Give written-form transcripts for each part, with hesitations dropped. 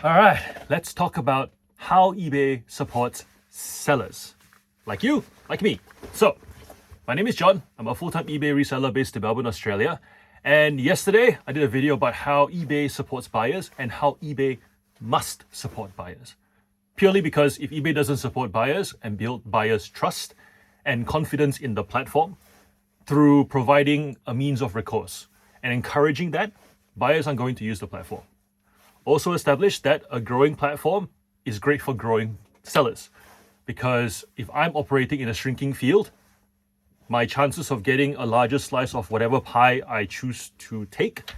All right, let's talk about how eBay supports sellers like you, like me. So, my name is John. I'm a full-time eBay reseller based in Melbourne, Australia. And yesterday, I did a video about how eBay supports buyers and how eBay must support buyers. Purely because if eBay doesn't support buyers and build buyers' trust and confidence in the platform through providing a means of recourse and encouraging that, buyers aren't going to use the platform. Also established that a growing platform is great for growing sellers, because if I'm operating in a shrinking field, my chances of getting a larger slice of whatever pie I choose to take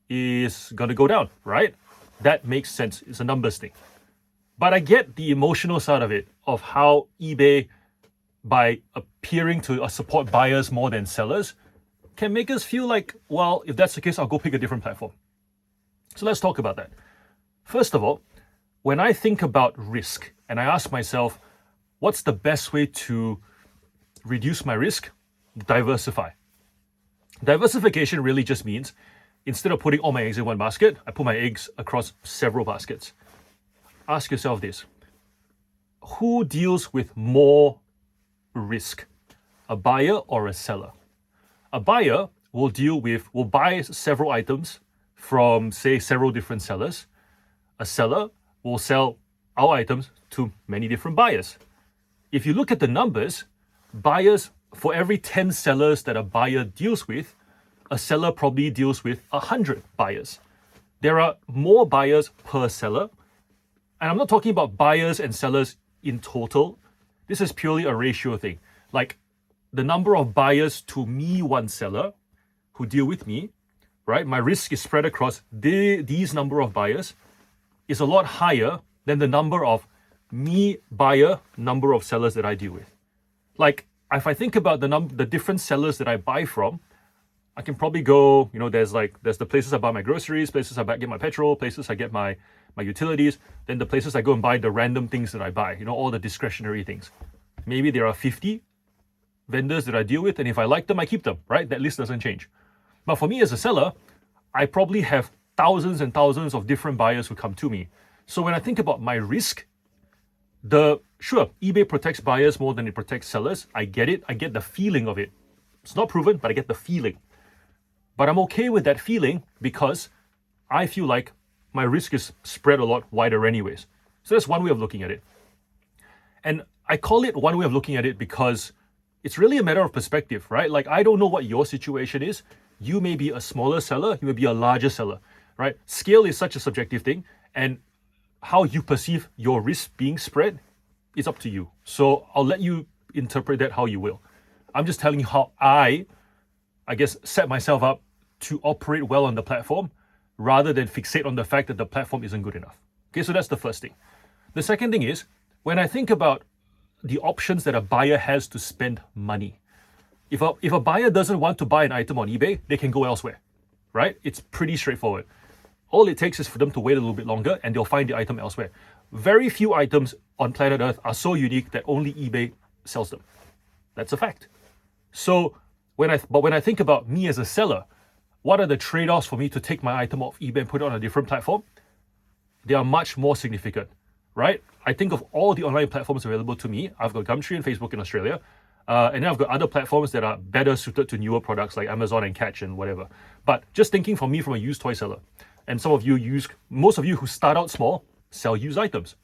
is going to go down, right? That makes sense. It's a numbers thing. But I get the emotional side of it, of how eBay, by appearing to support buyers more than sellers, can make us feel like, well, if that's the case, I'll go pick a different platform. So let's talk about that. First of all, when I think about risk and I ask myself, what's the best way to reduce my risk? Diversify. Diversification really just means instead of putting all my eggs in one basket, I put my eggs across several baskets. Ask yourself this: who deals with more risk, a buyer or a seller? A buyer will buy several items from, say, several different sellers. A seller will sell our items to many different buyers. If you look at the numbers, buyers, for every 10 sellers that a buyer deals with, a seller probably deals with 100 buyers. There are more buyers per seller. And I'm not talking about buyers and sellers in total. This is purely a ratio thing. Like the number of buyers to me, one seller, who deal with me, right? My risk is spread across these number of buyers is a lot higher than the number of me buyer, number of sellers that I deal with. Like if I think about the different sellers that I buy from, I can probably go, there's the places I buy my groceries, places I get my petrol, places I get my utilities, then the places I go and buy the random things that I buy, all the discretionary things. Maybe there are 50 vendors that I deal with, and if I like them, I keep them, right? That list doesn't change. But for me as a seller, I probably have thousands and thousands of different buyers who come to me. So when I think about my risk, eBay protects buyers more than it protects sellers. I get it. I get the feeling of it. It's not proven, but I get the feeling. But I'm okay with that feeling because I feel like my risk is spread a lot wider anyways. So that's one way of looking at it. And I call it one way of looking at it because it's really a matter of perspective, right? Like, I don't know what your situation is. You may be a smaller seller, you may be a larger seller, right? Scale is such a subjective thing, and how you perceive your risk being spread is up to you. So I'll let you interpret that how you will. I'm just telling you how I guess, set myself up to operate well on the platform rather than fixate on the fact that the platform isn't good enough. Okay, so that's the first thing. The second thing is, when I think about the options that a buyer has to spend money, if a buyer doesn't want to buy an item on eBay, they can go elsewhere, right? It's pretty straightforward. All it takes is for them to wait a little bit longer and they'll find the item elsewhere. Very few items on planet Earth are so unique that only eBay sells them. That's a fact. So when I think about me as a seller, what are the trade-offs for me to take my item off eBay and put it on a different platform? They are much more significant, right? I think of all the online platforms available to me. I've got Gumtree and Facebook in Australia. And then I've got other platforms that are better suited to newer products like Amazon and Catch and whatever. But just thinking from me from a used toy seller, and most of you who start out small, sell used items,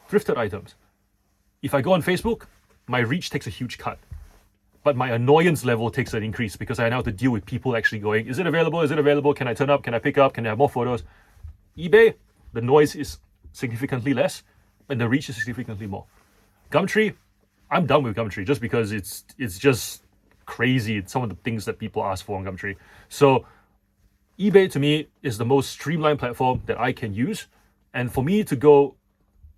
thrifted items. If I go on Facebook, my reach takes a huge cut. But my annoyance level takes an increase because I now have to deal with people actually going, is it available? Is it available? Can I turn up? Can I pick up? Can I have more photos? eBay, the noise is significantly less and the reach is significantly more. Gumtree, I'm done with Gumtree just because it's just crazy, some of the things that people ask for on Gumtree. So eBay to me is the most streamlined platform that I can use. And for me to go,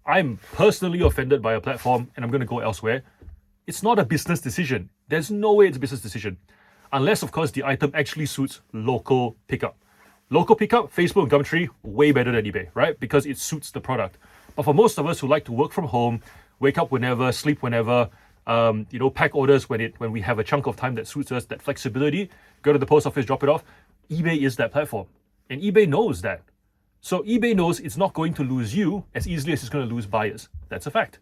I'm personally offended by a platform and I'm going to go elsewhere. It's not a business decision. There's no way it's a business decision. Unless, of course, the item actually suits local pickup. Local pickup, Facebook and Gumtree, way better than eBay, right? Because it suits the product. But for most of us who like to work from home, wake up whenever, sleep whenever, pack orders when we have a chunk of time that suits us, that flexibility, go to the post office, drop it off, eBay is that platform. And eBay knows that. So eBay knows it's not going to lose you as easily as it's going to lose buyers. That's a fact.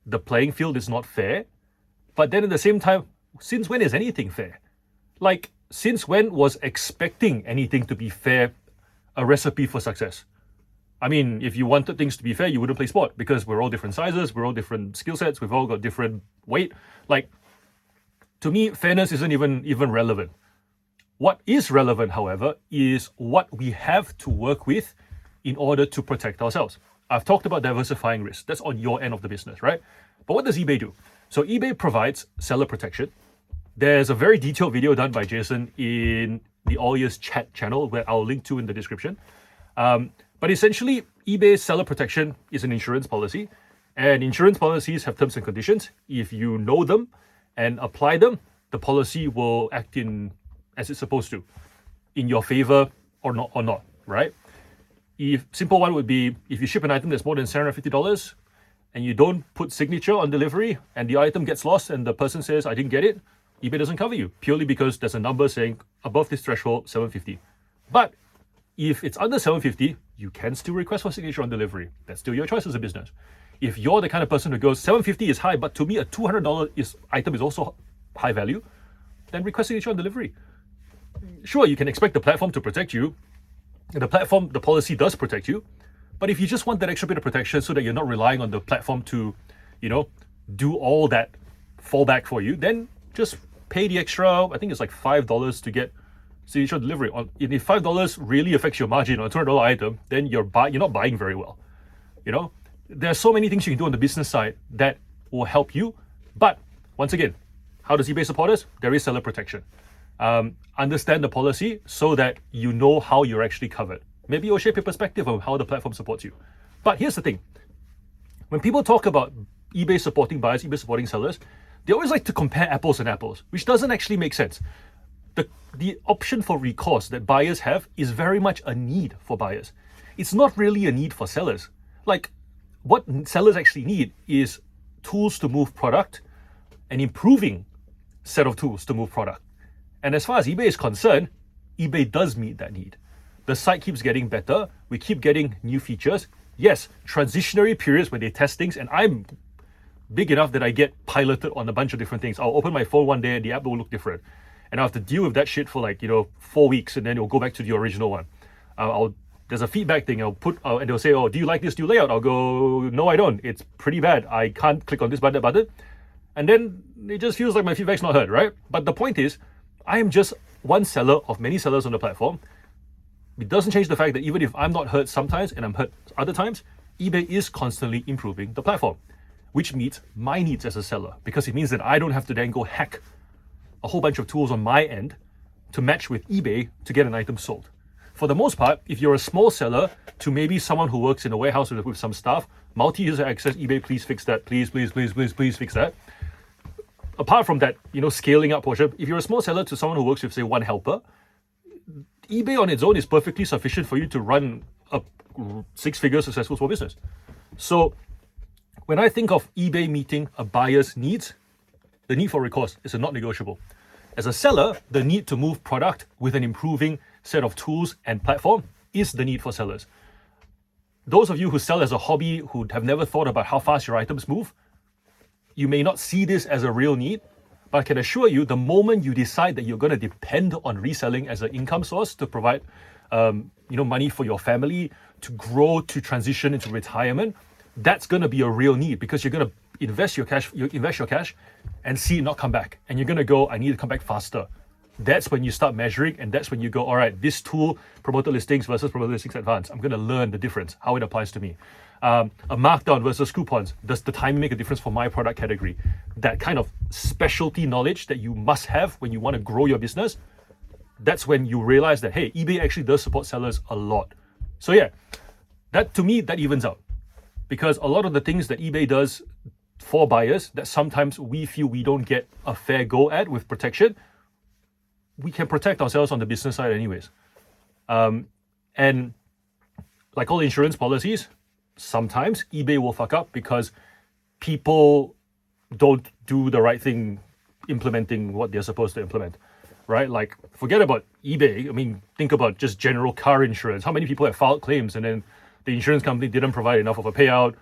The playing field is not fair, but then at the same time, since when is anything fair? Like, since when was expecting anything to be fair a recipe for success? I mean, if you wanted things to be fair, you wouldn't play sport, because we're all different sizes, we're all different skill sets, we've all got different weight. Like, to me, fairness isn't even relevant. What is relevant, however, is what we have to work with in order to protect ourselves. I've talked about diversifying risk. That's on your end of the business, right? But what does eBay do? So eBay provides seller protection. There's a very detailed video done by Jason in the All Ears chat channel, where I'll link to in the description. But essentially, eBay's seller protection is an insurance policy, and insurance policies have terms and conditions. If you know them and apply them, the policy will act in as it's supposed to, in your favor or not, right? If simple one would be, if you ship an item that's more than $750 and you don't put signature on delivery and the item gets lost and the person says, I didn't get it, eBay doesn't cover you, purely because there's a number saying above this threshold, $750. But if it's under $750, you can still request for signature on delivery. That's still your choice as a business. If you're the kind of person who goes, $750 is high, but to me a $200 item is also high value, then request signature on delivery. Sure, you can expect the platform to protect you. The policy does protect you. But if you just want that extra bit of protection so that you're not relying on the platform to, do all that fallback for you, then just pay the extra, I think it's like $5 to get signature delivery. If $5 really affects your margin on a $200 item, then you're not buying very well. There are so many things you can do on the business side that will help you. But once again, how does eBay support us? There is seller protection. Understand the policy so that you know how you're actually covered. Maybe it will shape your perspective of how the platform supports you. But here's the thing. When people talk about eBay supporting buyers, eBay supporting sellers, they always like to compare apples and apples, which doesn't actually make sense. The option for recourse that buyers have is very much a need for buyers. It's not really a need for sellers. Like, what sellers actually need is tools to move product, an improving set of tools to move product. And as far as eBay is concerned, eBay does meet that need. The site keeps getting better. We keep getting new features. Yes, transitionary periods where they test things, and I'm big enough that I get piloted on a bunch of different things. I'll open my phone one day and the app will look different. And I have to deal with that shit for 4 weeks, and then it'll go back to the original one. There's a feedback thing. And they'll say, oh, do you like this new layout? I'll go, no, I don't. It's pretty bad. I can't click on this button, that button. And then it just feels like my feedback's not heard, right? But the point is, I am just one seller of many sellers on the platform. It doesn't change the fact that even if I'm not heard sometimes and I'm heard other times, eBay is constantly improving the platform, which meets my needs as a seller, because it means that I don't have to then go hack a whole bunch of tools on my end to match with eBay to get an item sold. For the most part, if you're a small seller to maybe someone who works in a warehouse with some staff, multi-user access, eBay, please fix that, please fix that. Apart from that, scaling up portion, if you're a small seller to someone who works with, say, one helper, eBay on its own is perfectly sufficient for you to run a six-figure successful small business. So when I think of eBay meeting a buyer's needs, the need for recourse is a not negotiable. As a seller, the need to move product with an improving set of tools and platform is the need for sellers. Those of you who sell as a hobby, who have never thought about how fast your items move, you may not see this as a real need, but I can assure you, the moment you decide that you're going to depend on reselling as an income source to provide, money for your family, to grow, to transition into retirement, that's going to be a real need, because you're going to invest your cash and see it not come back. And you're going to go, I need to come back faster. That's when you start measuring, and that's when you go, all right, this tool, promoted listings versus promoted listings advanced, I'm going to learn the difference, how it applies to me. A markdown versus coupons, does the timing make a difference for my product category? That kind of specialty knowledge that you must have when you want to grow your business, that's when you realize that, hey, eBay actually does support sellers a lot. So yeah, that to me, that evens out. Because a lot of the things that eBay does for buyers that sometimes we feel we don't get a fair go at with protection, we can protect ourselves on the business side anyways. And like all insurance policies, sometimes eBay will fuck up because people don't do the right thing implementing what they're supposed to implement. right? Like, forget about eBay. I mean, think about just general car insurance. How many people have filed claims and then the insurance company didn't provide enough of a payout,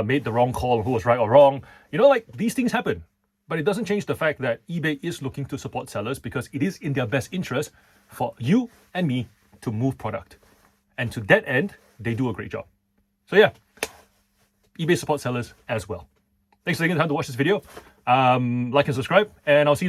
made the wrong call on who was right or wrong? Like, these things happen. But it doesn't change the fact that eBay is looking to support sellers because it is in their best interest for you and me to move product. And to that end, they do a great job. So yeah, eBay supports sellers as well. Thanks for taking the time to watch this video. Like and subscribe, and I'll see you